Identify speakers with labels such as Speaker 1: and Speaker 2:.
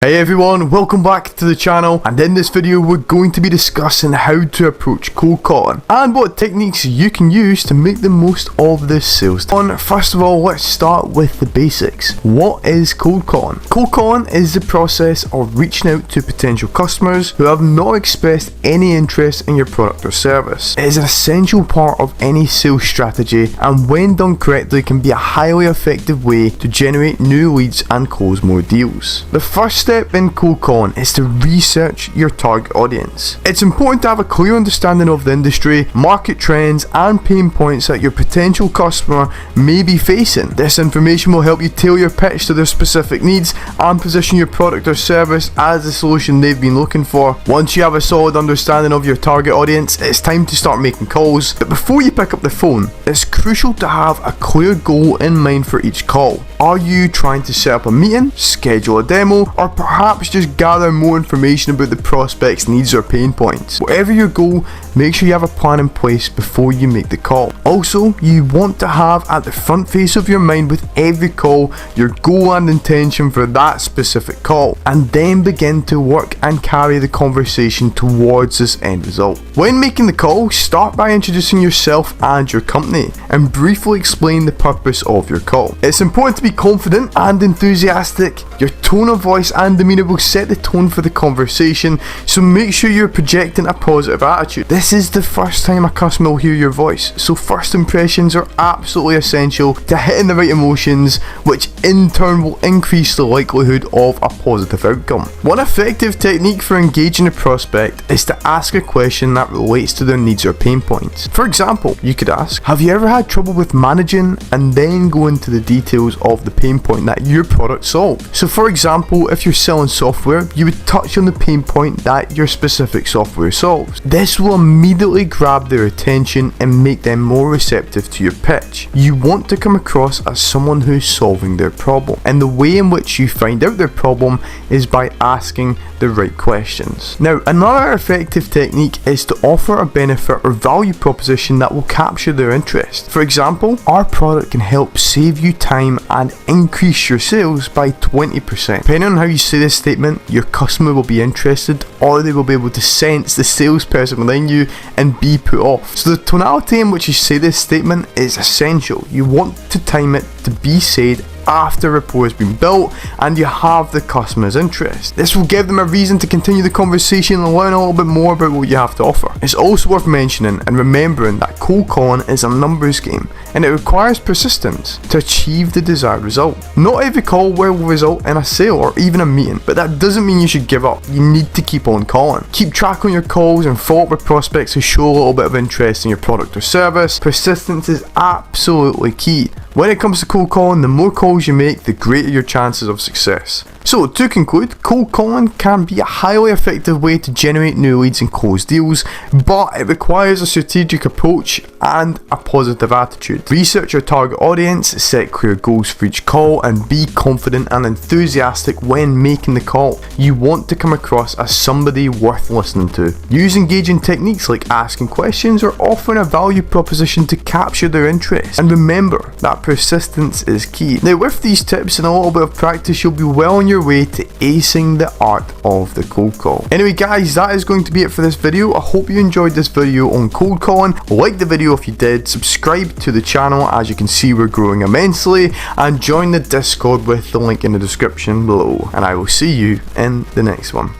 Speaker 1: Hey everyone, welcome back to the channel, and in this video we're going to be discussing how to approach cold calling and what techniques you can use to make the most of this sales. First of all, let's start with the basics. What is cold calling? Cold calling is the process of reaching out to potential customers who have not expressed any interest in your product or service. It is an essential part of any sales strategy, and when done correctly can be a highly effective way to generate new leads and close more deals. The first step in cold calling is to research your target audience. It's important to have a clear understanding of the industry, market trends, and pain points that your potential customer may be facing. This information will help you tailor your pitch to their specific needs and position your product or service as the solution they've been looking for. Once you have a solid understanding of your target audience, it's time to start making calls. But before you pick up the phone, it's crucial to have a clear goal in mind for each call. Are you trying to set up a meeting, schedule a demo, or perhaps just gather more information about the prospect's needs or pain points? Whatever your goal, make sure you have a plan in place before you make the call. Also, you want to have at the front face of your mind with every call your goal and intention for that specific call, and then begin to work and carry the conversation towards this end result. When making the call, start by introducing yourself and your company, and briefly explain the purpose of your call. It's important to be confident and enthusiastic. Your tone of voice and demeanor will set the tone for the conversation, so make sure you're projecting a positive attitude. This is the first time a customer will hear your voice, so first impressions are absolutely essential to hitting the right emotions, which in turn will increase the likelihood of a positive outcome. One effective technique for engaging a prospect is to ask a question that relates to their needs or pain points. For example, you could ask, have you ever had trouble with managing, and then go into the details of the pain point that your product solves. So for example, if you're selling software, you would touch on the pain point that your specific software solves. This will immediately grab their attention and make them more receptive to your pitch. You want to come across as someone who's solving their problem, and the way in which you find out their problem is by asking the right questions. Now, another effective technique is to offer a benefit or value proposition that will capture their interest. For example, our product can help save you time and increase your sales by 20%. Depending on how you say this statement, your customer will be interested, or they will be able to sense the salesperson within you and be put off. So the tonality in which you say this statement is essential. You want to time it to be said after rapport has been built and you have the customer's interest. This will give them a reason to continue the conversation and learn a little bit more about what you have to offer. It's also worth mentioning and remembering that cold calling is a numbers game, and it requires persistence to achieve the desired result. Not every call will result in a sale or even a meeting, but that doesn't mean you should give up. You need to keep on calling. Keep track on your calls and follow up with prospects who show a little bit of interest in your product or service. Persistence is absolutely key. When it comes to cold calling, the more calls you make, the greater your chances of success. So to conclude, cold calling can be a highly effective way to generate new leads and close deals, but it requires a strategic approach and a positive attitude. Research your target audience, set clear goals for each call, and be confident and enthusiastic when making the call. You want to come across as somebody worth listening to. Use engaging techniques like asking questions or offering a value proposition to capture their interest. And remember that persistence is key. Now, with these tips and a little bit of practice, you'll be well on your way to acing the art of the cold call. Anyway guys, that is going to be it for this video. I hope you enjoyed this video on cold calling. Like the video if you did, subscribe to the channel, as you can see we're growing immensely, and join the Discord with the link in the description below, and I will see you in the next one.